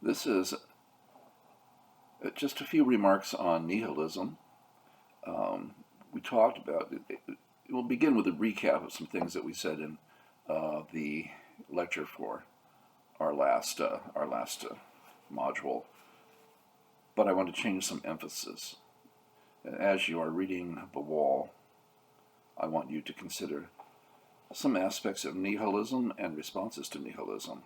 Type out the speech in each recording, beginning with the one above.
This is just a few remarks on nihilism. We talked about it. We'll begin with a recap of some things that we said in the lecture for our last module. But I want to change some emphasis. As you are reading the wall, I want you to consider some aspects of nihilism and responses to nihilism.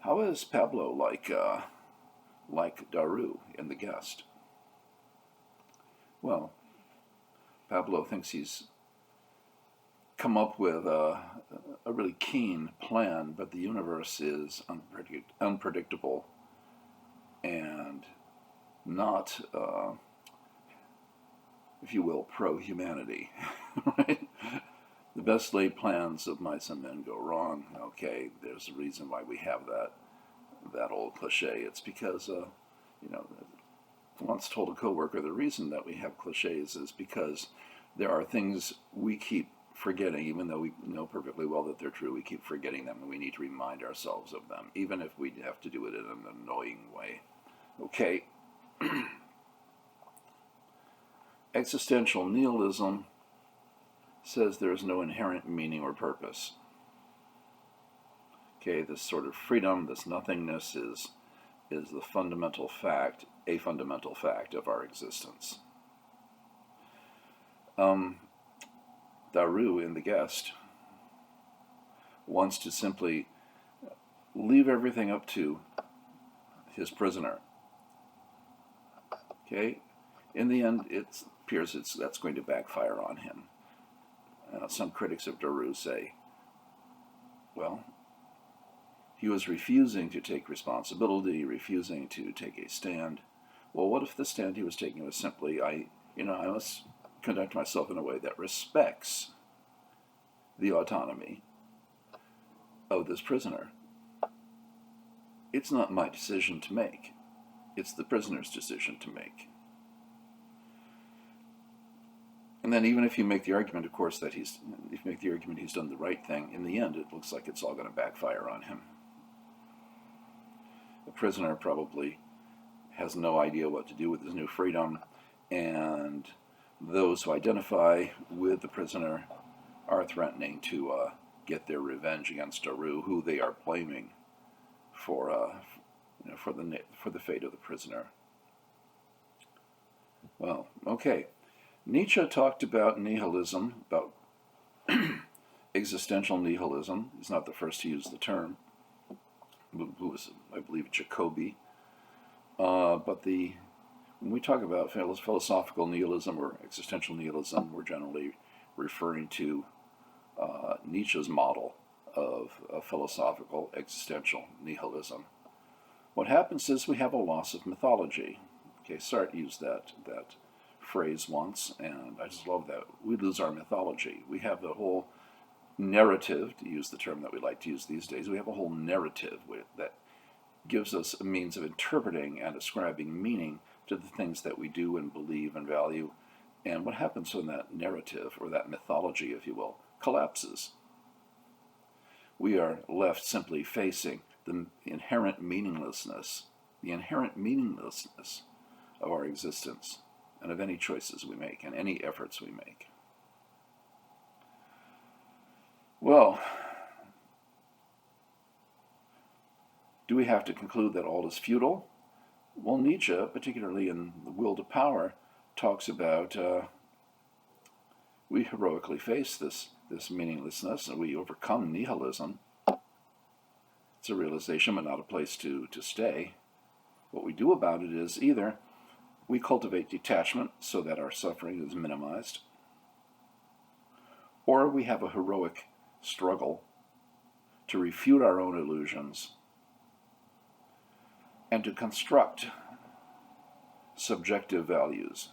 How is Pablo like Daru in The Guest? Well, Pablo thinks he's come up with a really keen plan, but the universe is unpredictable and not, if you will, pro-humanity, right? The best laid plans of mice and men go wrong. Okay, there's a reason why we have that old cliche. It's because, once told a coworker, the reason that we have cliches is because there are things we keep forgetting, even though we know perfectly well that they're true. We keep forgetting them, and we need to remind ourselves of them, even if we have to do it in an annoying way. Okay. Existential nihilism says there is no inherent meaning or purpose. Okay, this sort of freedom, this nothingness is the fundamental fact, a fundamental fact of our existence. Daru in The Guest wants to simply leave everything up to his prisoner. Okay, in the end, it appears that's going to backfire on him. Some critics of Daru say, well, he was refusing to take responsibility, refusing to take a stand. Well, what if the stand he was taking was simply, I must conduct myself in a way that respects the autonomy of this prisoner. It's not my decision to make. It's the prisoner's decision to make. And then even if you make the argument, of course, that he's done the right thing, in the end it looks like it's all going to backfire on him. The prisoner probably has no idea what to do with his new freedom, and those who identify with the prisoner are threatening to get their revenge against Daru, who they are blaming for the fate of the prisoner. Well, okay. Nietzsche talked about nihilism, about existential nihilism. He's not the first to use the term. Who was, I believe, Jacobi. But when we talk about philosophical nihilism or existential nihilism, we're generally referring to Nietzsche's model of philosophical existential nihilism. What happens is we have a loss of mythology. Okay, Sartre used that phrase once, and I just love that. We lose our mythology. We have the whole narrative, to use the term that we like to use these days, we have a whole narrative that gives us a means of interpreting and ascribing meaning to the things that we do and believe and value. And what happens when that narrative, or that mythology, if you will, collapses? We are left simply facing the inherent meaninglessness of our existence and of any choices we make and any efforts we make. Well, do we have to conclude that all is futile? Well, Nietzsche, particularly in The Will to Power, talks about we heroically face this meaninglessness and we overcome nihilism. It's a realization, but not a place to stay. What we do about it is either we cultivate detachment so that our suffering is minimized, or we have a heroic struggle to refute our own illusions and to construct subjective values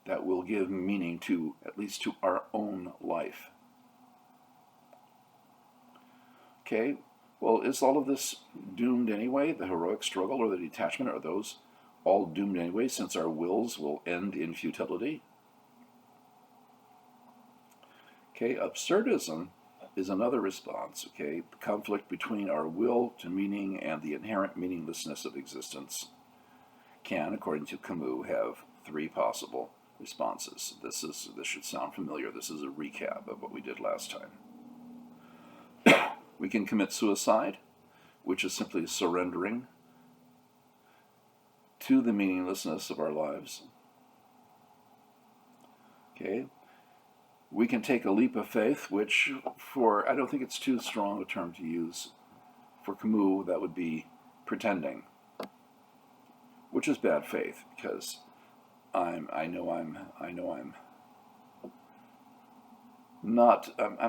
that will give meaning to, at least to our own life. Okay, well, is all of this doomed anyway? The heroic struggle or the detachment, are those all doomed anyway, since our wills will end in futility? Okay, absurdism is another response, okay? The conflict between our will to meaning and the inherent meaninglessness of existence can, according to Camus, have three possible responses. This should sound familiar. This is a recap of what we did last time. We can commit suicide, which is simply surrendering to the meaninglessness of our lives. Okay? We can take a leap of faith, which I don't think it's too strong a term to use. For Camus, that would be pretending, which is bad faith, because I'm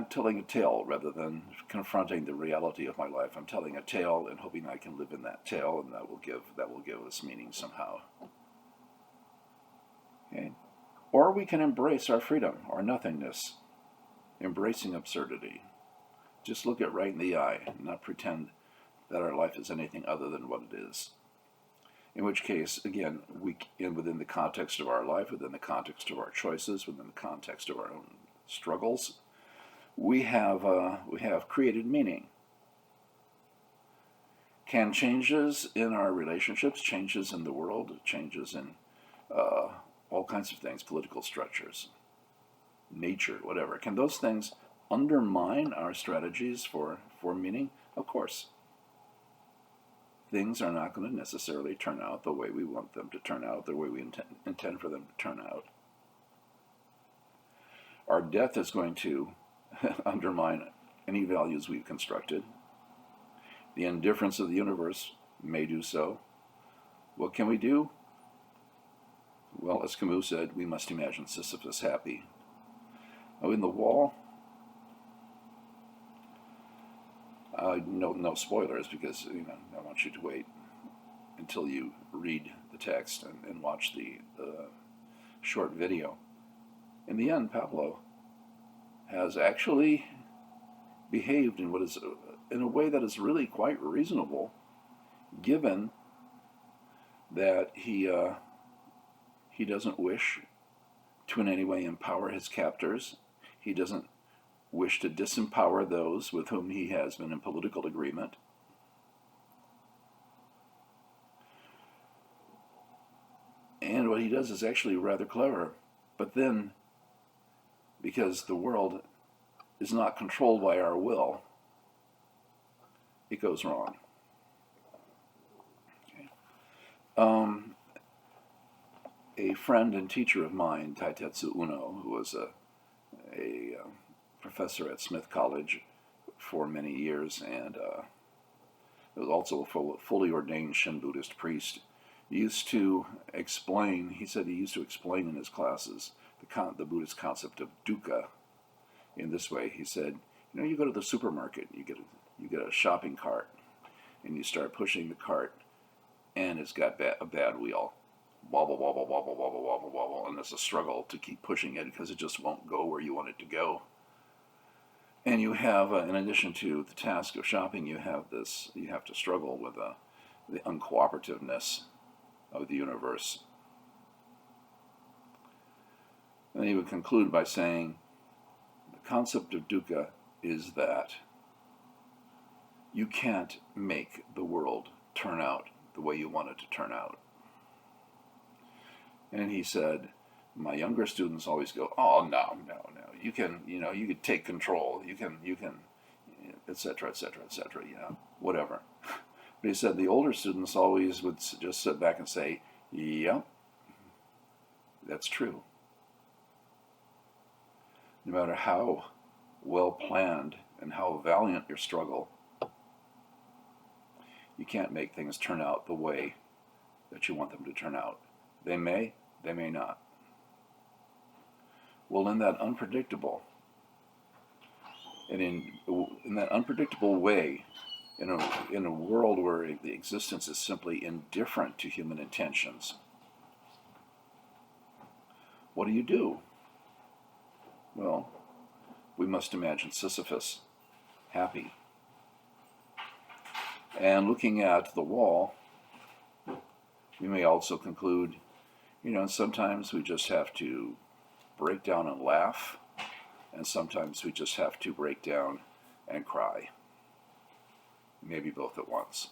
telling a tale rather than confronting the reality of my life. I'm telling a tale and hoping I can live in that tale, and that will give us meaning somehow. Okay? Or we can embrace our freedom, our nothingness, embracing absurdity. Just look it right in the eye and not pretend that our life is anything other than what it is. In which case, again, within the context of our life, within the context of our choices, within the context of our own struggles, we have created meaning. Can changes in our relationships, changes in the world, changes in all kinds of things, political structures, nature, whatever, can those things undermine our strategies for meaning? Of course. Things are not going to necessarily turn out the way we want them to turn out, the way we intend for them to turn out. Our death is going to undermine any values we've constructed. The indifference of the universe may do so. What can we do? Well, as Camus said, we must imagine Sisyphus happy. Now, in The Wall, no spoilers, because I want you to wait until you read the text and watch the short video. In the end, Pablo has actually behaved in a way that is really quite reasonable, given that he doesn't wish to in any way empower his captors. He doesn't wish to disempower those with whom he has been in political agreement. And what he does is actually rather clever. But then, because the world is not controlled by our will, it goes wrong. Okay. A friend and teacher of mine, Taitetsu Uno, who was a professor at Smith College for many years, and was also a fully ordained Shin Buddhist priest, used to explain in his classes the Buddhist concept of dukkha in this way. He said, you go to the supermarket, you get a shopping cart, and you start pushing the cart, and it's got a bad wheel. Wobble, wobble, wobble, wobble, wobble, wobble, and it's a struggle to keep pushing it because it just won't go where you want it to go. And you have, in addition to the task of shopping, you have to struggle with the uncooperativeness of the universe. And he would conclude by saying, the concept of dukkha is that you can't make the world turn out the way you want it to turn out. And he said, my younger students always go, oh, no, you can take control, you can, et cetera, whatever. But he said the older students always would just sit back and say, yep, that's true. No matter how well planned and how valiant your struggle, you can't make things turn out the way that you want them to turn out. They may not. Well, in that unpredictable way, in a world where the existence is simply indifferent to human intentions, what do? Well, we must imagine Sisyphus happy. And looking at The Wall, we may also conclude, sometimes we just have to break down and laugh, and sometimes we just have to break down and cry. Maybe both at once.